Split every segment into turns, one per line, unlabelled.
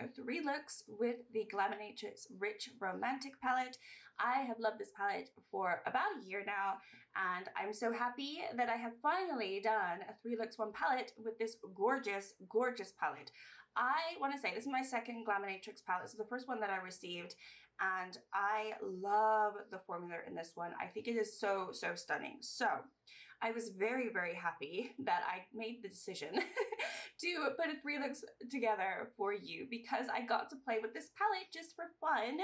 3 looks with the Glaminatrix Rich Romantic palette. I have loved this palette for about a year now, and I'm so happy that I have finally done a 3 looks 1 palette with this gorgeous, gorgeous palette. I want to say this is my second Glaminatrix palette, so the first one that I received, and I love the formula in this one. I think it is so, so stunning. So I was very, very happy that I made the decision to put a 3 looks together for you, because I got to play with this palette just for fun,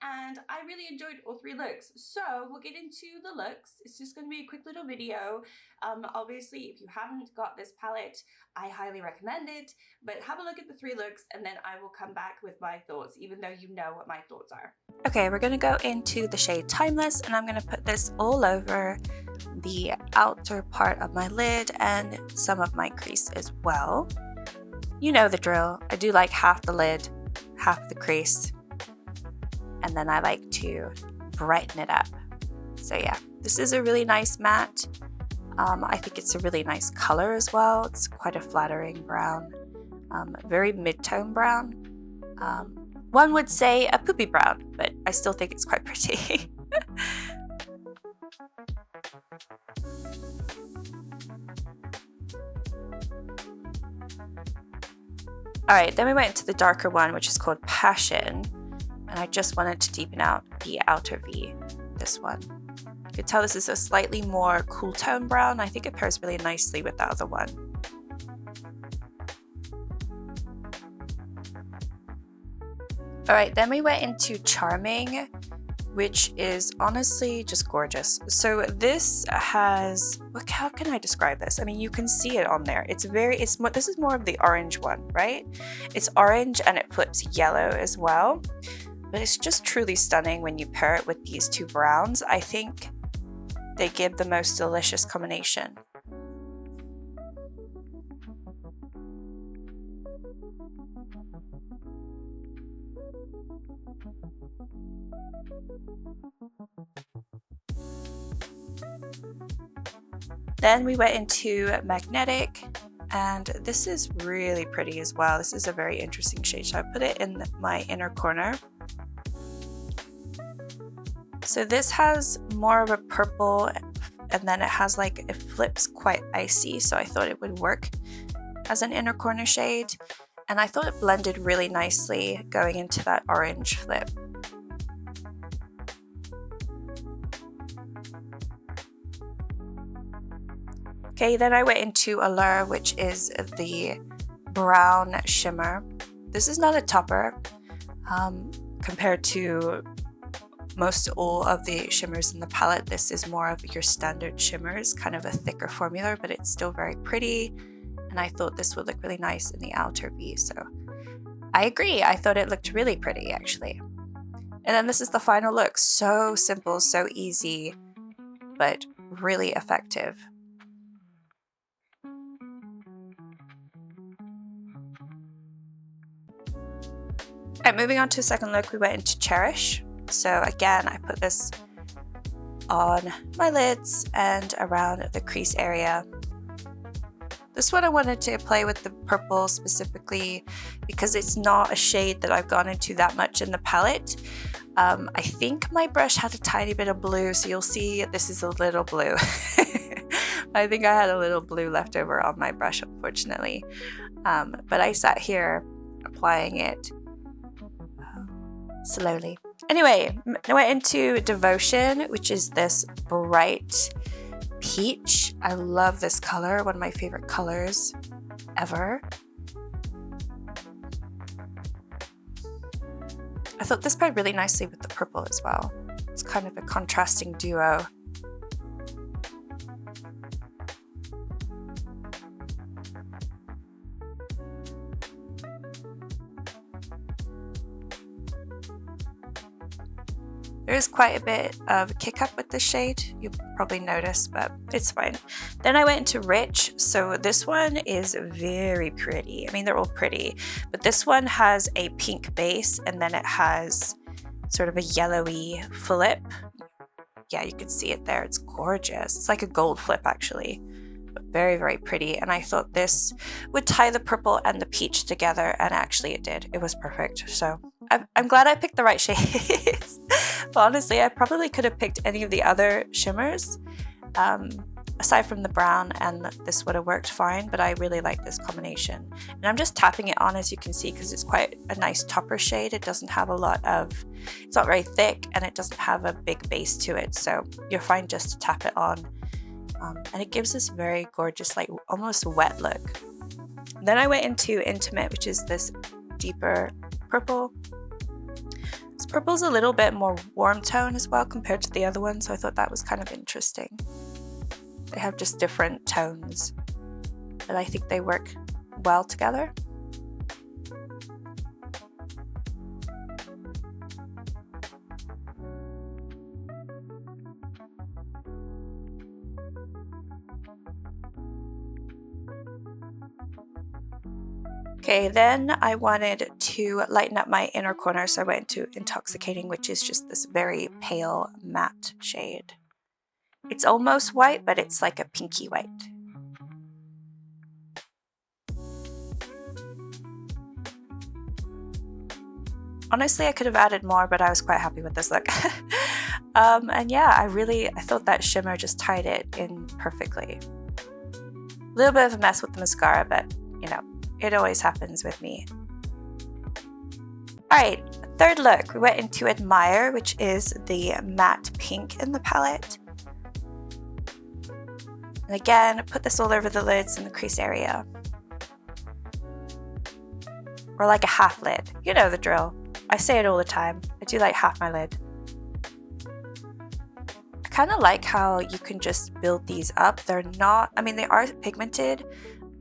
and I really enjoyed all 3 looks. So we'll get into the looks. It's just going to be a quick little video. Obviously, if you haven't got this palette, I highly recommend it, but have a look at the 3 looks and then I will come back with my thoughts, even though you know what my thoughts are.
Okay, we're going to go into the shade Timeless, and I'm going to put this all over the outer part of my lid and some of my crease as well. You know the drill. I do like half the lid, half the crease, and then I like to brighten it up. So yeah, this is a really nice matte. I think it's a really nice color as well. It's quite a flattering brown, very mid-tone brown. One would say a poopy brown, but I still think it's quite pretty. Alright, then we went into the darker one, which is called Passion, and I just wanted to deepen out the outer V, this one. You can tell this is a slightly more cool tone brown. I think it pairs really nicely with the other one. Alright, then we went into Charming, which is honestly just gorgeous. So this has, how can I describe this? I mean, you can see it on there. This is more of the orange one, right? It's orange and it flips yellow as well. But it's just truly stunning when you pair it with these 2 browns. I think they give the most delicious combination. Then we went into Magnetic, and this is really pretty as well. This is a very interesting shade, so I put it in my inner corner. So this has more of a purple, and then it flips quite icy, so I thought it would work as an inner corner shade, and I thought it blended really nicely going into that orange flip. Okay, then I went into Allure, which is the brown shimmer. This is not a topper compared to most all of the shimmers in the palette. This is more of your standard shimmers, kind of a thicker formula, but it's still very pretty, and I thought this would look really nice in the outer V, so I agree. I thought it looked really pretty, actually. And then this is the final look. So simple, so easy, but really effective. Alright, moving on to the second look, we went into Cherish. So again, I put this on my lids and around the crease area. This one I wanted to play with the purple specifically because it's not a shade that I've gone into that much in the palette. I think my brush had a tiny bit of blue, so you'll see this is a little blue. I think I had a little blue left over on my brush, unfortunately. But I sat here applying it slowly. Anyway, I went into Devotion, which is this bright peach. I love this color, one of my favorite colors ever. I thought this paired really nicely with the purple as well. It's kind of a contrasting duo. There is quite a bit of kick up with this shade, you'll probably notice, but it's fine. Then I went into Rich, so this one is very pretty. I mean, they're all pretty, but this one has a pink base and then it has sort of a yellowy flip. Yeah, you can see it there, it's gorgeous. It's like a gold flip actually. very, very pretty, and I thought this would tie the purple and the peach together, and actually it did. It was perfect. So I'm glad I picked the right shades. But honestly, I probably could have picked any of the other shimmers aside from the brown, and this would have worked fine, but I really like this combination. And I'm just tapping it on, as you can see, because it's quite a nice topper shade. It doesn't have a lot of, it's not very thick, and it doesn't have a big base to it, so you're fine just to tap it on. And it gives this very gorgeous, like almost wet look. Then I went into Intimate, which is this deeper purple. This purple's a little bit more warm tone as well compared to the other one, so I thought that was kind of interesting. They have just different tones, but I think they work well together. Okay, then I wanted to lighten up my inner corner, so I went into Intoxicating, which is just this very pale matte shade. It's almost white, but it's like a pinky white. Honestly, I could have added more, but I was quite happy with this look. And yeah, I thought that shimmer just tied it in perfectly. A little bit of a mess with the mascara, but you know, it always happens with me. Alright, third look, we went into Admire, which is the matte pink in the palette. And again, put this all over the lids and the crease area. Or like a half lid. You know the drill. I say it all the time. I do like half my lid. I kind of like how you can just build these up. They're not, I mean, they are pigmented,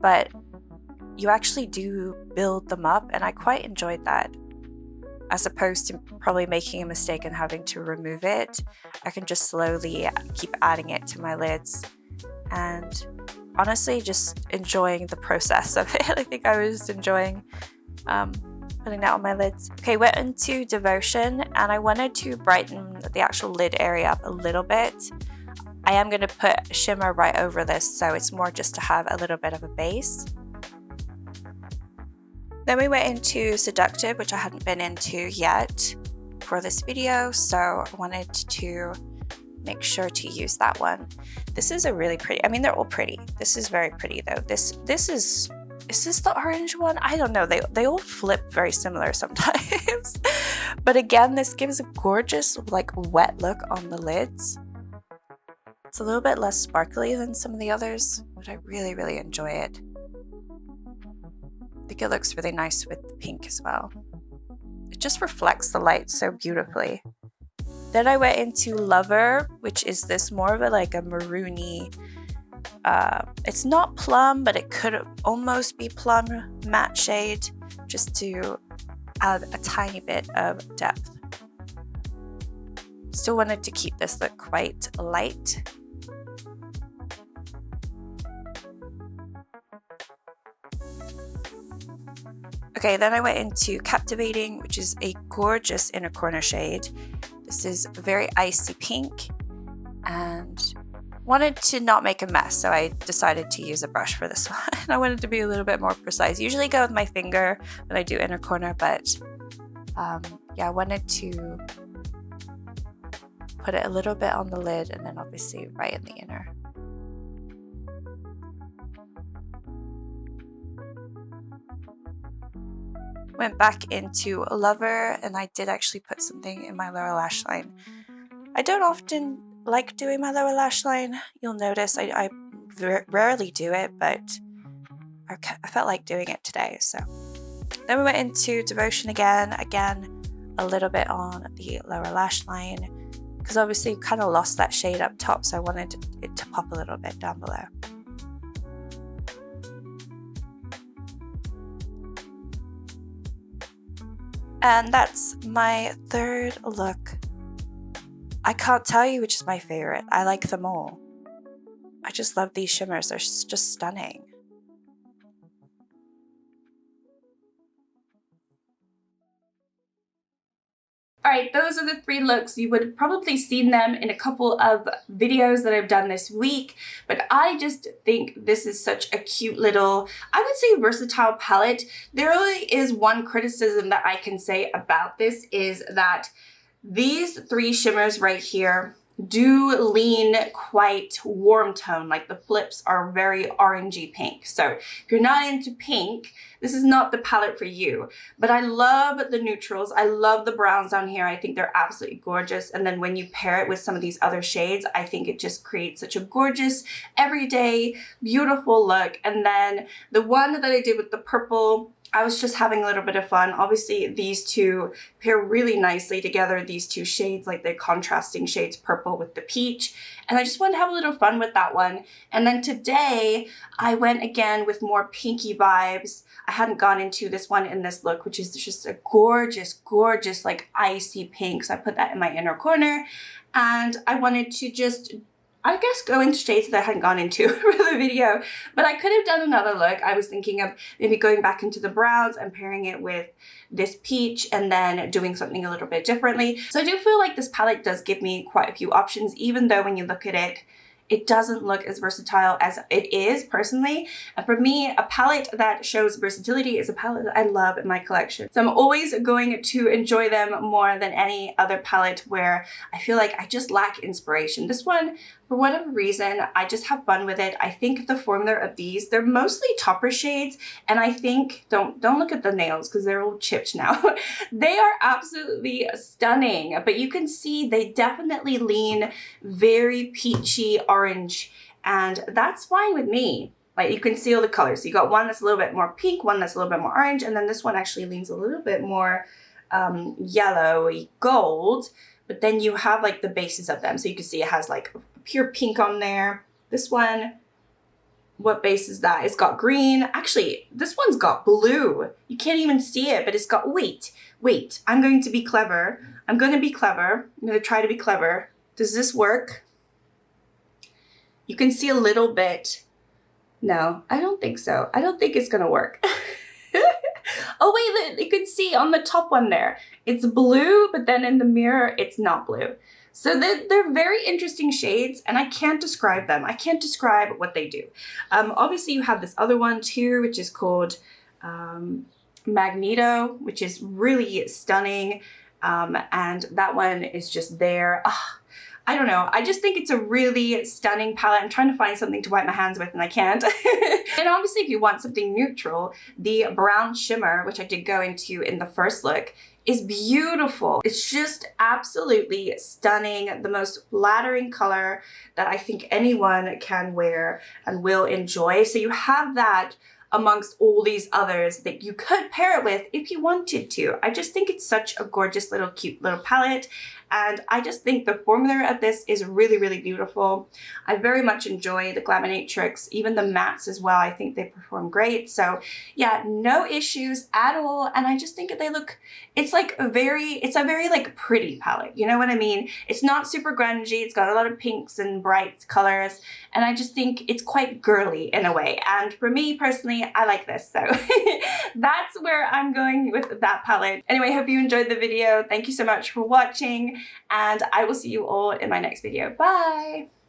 but you actually do build them up, and I quite enjoyed that. As opposed to probably making a mistake and having to remove it, I can just slowly keep adding it to my lids. And honestly, just enjoying the process of it. I think I was just enjoying putting that on my lids. Okay, went into Devotion, and I wanted to brighten the actual lid area up a little bit. I am going to put shimmer right over this, so it's more just to have a little bit of a base. Then we went into Seductive, which I hadn't been into yet for this video, so I wanted to make sure to use that one. This is a really pretty, I mean, they're all pretty. This is very pretty though. This is this the orange one? I don't know. They all flip very similar sometimes. But again, this gives a gorgeous like wet look on the lids. It's a little bit less sparkly than some of the others, but I really, really enjoy it. I think it looks really nice with the pink as well. It just reflects the light so beautifully. Then I went into Lover, which is this more of a like a maroony, it's not plum, but it could almost be plum matte shade, just to add a tiny bit of depth. Still wanted to keep this look quite light. Okay, then I went into Captivating, which is a gorgeous inner corner shade. This is very icy pink, and wanted to not make a mess, so I decided to use a brush for this one. I wanted to be a little bit more precise. Usually go with my finger when I do inner corner, but yeah, I wanted to put it a little bit on the lid and then obviously right in the inner. Went back into Lover, and I did actually put something in my lower lash line. I don't often like doing my lower lash line. You'll notice I rarely do it, but I felt like doing it today. So then we went into Devotion again a little bit on the lower lash line, because obviously you kind of lost that shade up top, so I wanted it to pop a little bit down below. And that's my third look. I can't tell you which is my favorite. I like them all. I just love these shimmers. They're just stunning.
Alright, those are the 3 looks. You would have probably seen them in a couple of videos that I've done this week, but I just think this is such a cute little, I would say, versatile palette. There really is one criticism that I can say about this, is that these 3 shimmers right here do lean quite warm tone, like the flips are very orangey pink. So if you're not into pink, this is not the palette for you. But I love the neutrals. I love the browns down here. I think they're absolutely gorgeous. And then when you pair it with some of these other shades, I think it just creates such a gorgeous, everyday, beautiful look. And then the one that I did with the purple, I was just having a little bit of fun. Obviously, these two pair really nicely together, these 2 shades, like the contrasting shades, purple with the peach. And I just wanted to have a little fun with that one. And then today, I went again with more pinky vibes. I hadn't gone into this one in this look, which is just a gorgeous, gorgeous, like icy pink. So I put that in my inner corner. And I wanted to just, I guess, go into shades that I hadn't gone into for the video, but I could have done another look. I was thinking of maybe going back into the browns and pairing it with this peach and then doing something a little bit differently. So I do feel like this palette does give me quite a few options, even though when you look at it, it doesn't look as versatile as it is personally. And for me, a palette that shows versatility is a palette that I love in my collection. So I'm always going to enjoy them more than any other palette where I feel like I just lack inspiration. This one, for whatever reason, I just have fun with it. I think the formula of these, they're mostly topper shades, and I think, don't look at the nails because they're all chipped now. They are absolutely stunning, but you can see they definitely lean very peachy orange, and that's fine with me. Like, you can see all the colors. You got one that's a little bit more pink, one that's a little bit more orange, and then this one actually leans a little bit more yellowy gold, but then you have like the bases of them. So you can see it has like pure pink on there. This one, what base is that? It's got green. Actually, this one's got blue. You can't even see it, but it's got, wait, I'm going to be clever. I'm going to try to be clever. Does this work? You can see a little bit. No, I don't think so. I don't think it's going to work. Oh wait, you can see on the top one there, it's blue, but then in the mirror, it's not blue. So they're very interesting shades, and I can't describe them. I can't describe what they do. Obviously, you have this other one too, which is called Magneto, which is really stunning. And that one is just there. I don't know. I just think it's a really stunning palette. I'm trying to find something to wipe my hands with and I can't. And obviously, if you want something neutral, the brown shimmer, which I did go into in the first look, is beautiful. It's just absolutely stunning. The most flattering color that I think anyone can wear and will enjoy. So you have that amongst all these others that you could pair it with if you wanted to. I just think it's such a gorgeous little cute little palette. And I just think the formula of this is really, really beautiful. I very much enjoy the Glaminatrix, even the mattes as well. I think they perform great. So yeah, no issues at all. And I just think that they look, it's a very like pretty palette. You know what I mean? It's not super grungy. It's got a lot of pinks and bright colors. And I just think it's quite girly in a way. And for me personally, I like this. So that's where I'm going with that palette. Anyway, I hope you enjoyed the video. Thank you so much for watching. And I will see you all in my next video. Bye!